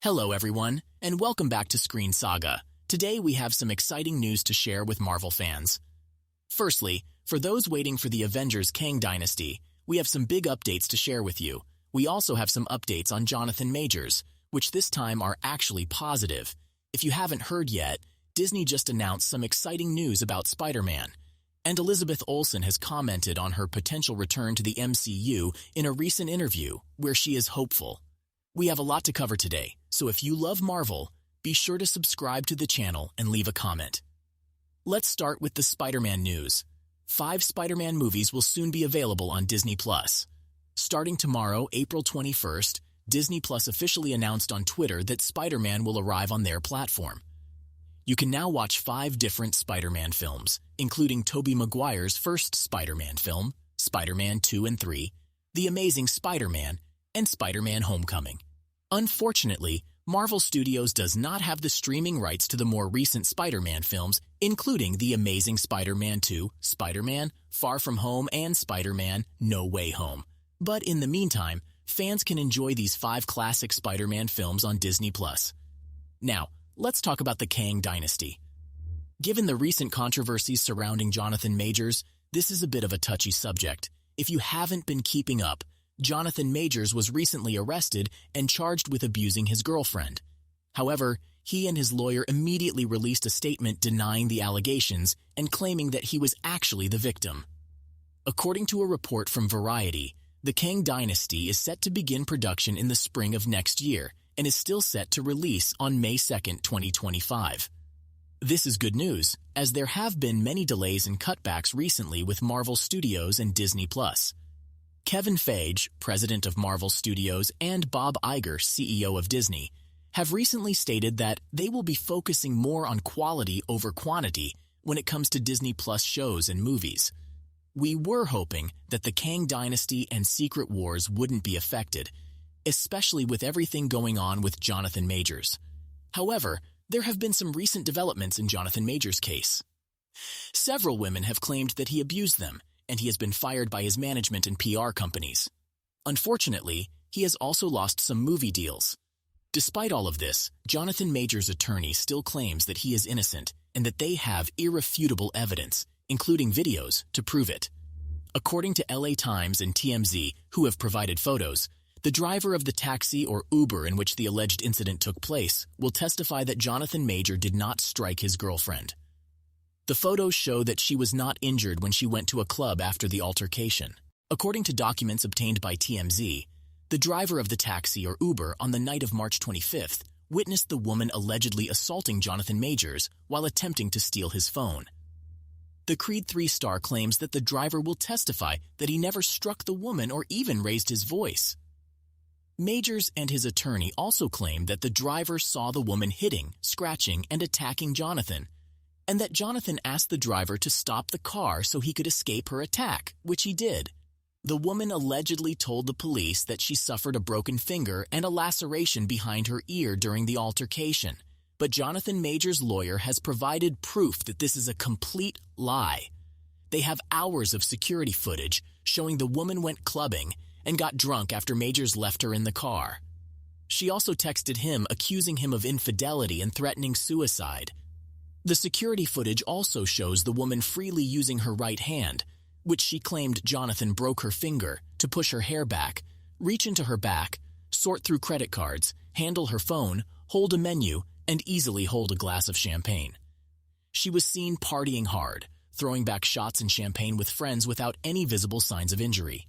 Hello everyone, and welcome back to Screen Saga. Today we have some exciting news to share with Marvel fans. Firstly, for those waiting for the Avengers Kang Dynasty, we have some big updates to share with you. We also have some updates on Jonathan Majors, which this time are actually positive. If you haven't heard yet, Disney just announced some exciting news about Spider-Man. And Elizabeth Olsen has commented on her potential return to the MCU in a recent interview where she is hopeful. We have a lot to cover today, so if you love Marvel, be sure to subscribe to the channel and leave a comment. Let's start with the Spider-Man news. 5 Spider-Man movies will soon be available on Disney+. Starting tomorrow, April 21st, Disney Plus officially announced on Twitter that Spider-Man will arrive on their platform. You can now watch 5 different Spider-Man films, including Tobey Maguire's first Spider-Man film, Spider-Man 2 and 3, The Amazing Spider-Man, and Spider-Man Homecoming. Unfortunately, Marvel Studios does not have the streaming rights to the more recent Spider-Man films, including The Amazing Spider-Man 2, Spider-Man, Far From Home, and Spider-Man No Way Home. But in the meantime, fans can enjoy these 5 classic Spider-Man films on Disney+. Now, let's talk about the Kang Dynasty. Given the recent controversies surrounding Jonathan Majors, this is a bit of a touchy subject. If you haven't been keeping up, Jonathan Majors was recently arrested and charged with abusing his girlfriend. However, he and his lawyer immediately released a statement denying the allegations and claiming that he was actually the victim. According to a report from Variety, the Kang Dynasty is set to begin production in the spring of next year and is still set to release on May 2, 2025. This is good news, as there have been many delays and cutbacks recently with Marvel Studios and Disney+. Kevin Feige, president of Marvel Studios, and Bob Iger, CEO of Disney, have recently stated that they will be focusing more on quality over quantity when it comes to Disney Plus shows and movies. We were hoping that the Kang Dynasty and Secret Wars wouldn't be affected, especially with everything going on with Jonathan Majors. However, there have been some recent developments in Jonathan Majors' case. Several women have claimed that he abused them, and he has been fired by his management and PR companies. Unfortunately, he has also lost some movie deals. Despite all of this, Jonathan Majors' attorney still claims that he is innocent and that they have irrefutable evidence, including videos, to prove it. According to LA Times and TMZ, who have provided photos, the driver of the taxi or Uber in which the alleged incident took place will testify that Jonathan Major did not strike his girlfriend. The photos show that she was not injured when she went to a club after the altercation. According to documents obtained by TMZ, the driver of the taxi or Uber on the night of March 25th witnessed the woman allegedly assaulting Jonathan Majors while attempting to steal his phone. The Creed 3 star claims that the driver will testify that he never struck the woman or even raised his voice. Majors and his attorney also claim that the driver saw the woman hitting, scratching, and attacking Jonathan, and that Jonathan asked the driver to stop the car so he could escape her attack, which he did. The woman allegedly told the police that she suffered a broken finger and a laceration behind her ear during the altercation, but Jonathan Majors' lawyer has provided proof that this is a complete lie. They have hours of security footage showing the woman went clubbing and got drunk after Majors left her in the car. She also texted him accusing him of infidelity and threatening suicide. The security footage also shows the woman freely using her right hand, which she claimed Jonathan broke her finger, to push her hair back, reach into her back, sort through credit cards, handle her phone, hold a menu, and easily hold a glass of champagne. She was seen partying hard, throwing back shots and champagne with friends without any visible signs of injury.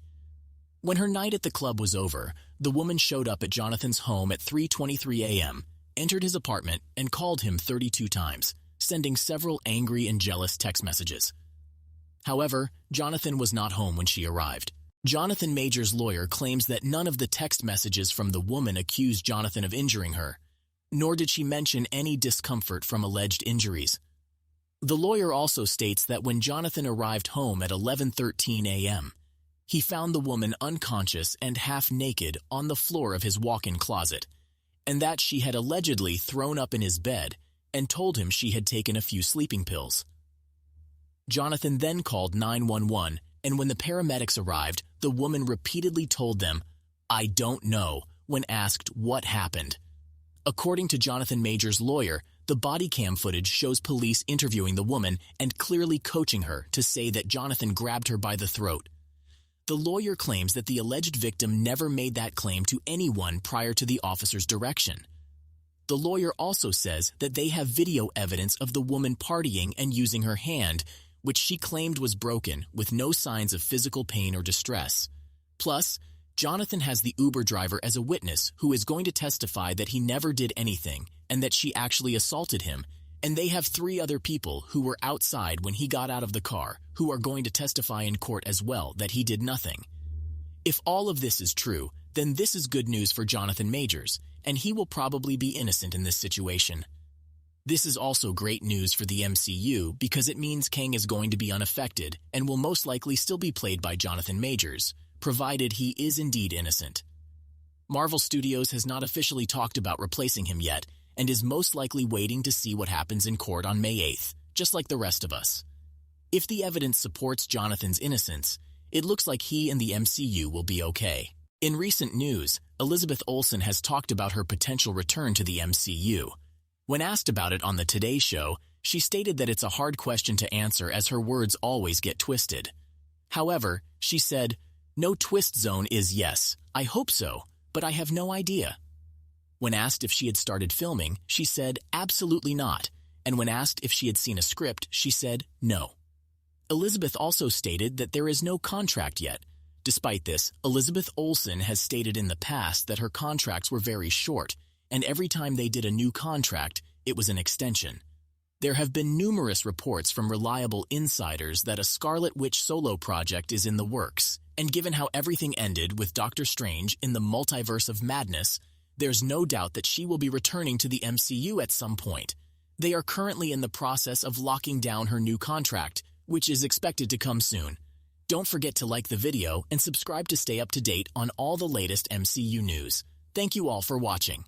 When her night at the club was over, the woman showed up at Jonathan's home at 3:23 a.m., entered his apartment, and called him 32 times, sending several angry and jealous text messages. However, Jonathan was not home when she arrived. Jonathan Majors' lawyer claims that none of the text messages from the woman accused Jonathan of injuring her, nor did she mention any discomfort from alleged injuries. The lawyer also states that when Jonathan arrived home at 11:13 a.m., he found the woman unconscious and half-naked on the floor of his walk-in closet, and that she had allegedly thrown up in his bed and told him she had taken a few sleeping pills. Jonathan then called 911, and when the paramedics arrived, the woman repeatedly told them, "I don't know," when asked what happened. According to Jonathan Majors' lawyer, the body cam footage shows police interviewing the woman and clearly coaching her to say that Jonathan grabbed her by the throat. The lawyer claims that the alleged victim never made that claim to anyone prior to the officer's direction. The lawyer also says that they have video evidence of the woman partying and using her hand, which she claimed was broken with no signs of physical pain or distress. Plus, Jonathan has the Uber driver as a witness who is going to testify that he never did anything and that she actually assaulted him, and they have 3 other people who were outside when he got out of the car who are going to testify in court as well that he did nothing. If all of this is true, then this is good news for Jonathan Majors, and he will probably be innocent in this situation. This is also great news for the MCU because it means Kang is going to be unaffected and will most likely still be played by Jonathan Majors, provided he is indeed innocent. Marvel Studios has not officially talked about replacing him yet and is most likely waiting to see what happens in court on May 8th, just like the rest of us. If the evidence supports Jonathan's innocence, it looks like he and the MCU will be okay. In recent news, Elizabeth Olsen has talked about her potential return to the MCU. When asked about it on the Today Show, she stated that it's a hard question to answer as her words always get twisted. However, she said, "No twist zone is yes, I hope so, but I have no idea." When asked if she had started filming, she said, "Absolutely not," and when asked if she had seen a script, she said, "No." Elizabeth also stated that there is no contract yet. Despite this, Elizabeth Olsen has stated in the past that her contracts were very short, and every time they did a new contract, it was an extension. There have been numerous reports from reliable insiders that a Scarlet Witch solo project is in the works, and given how everything ended with Doctor Strange in the Multiverse of Madness, there's no doubt that she will be returning to the MCU at some point. They are currently in the process of locking down her new contract, which is expected to come soon. Don't forget to like the video and subscribe to stay up to date on all the latest MCU news. Thank you all for watching.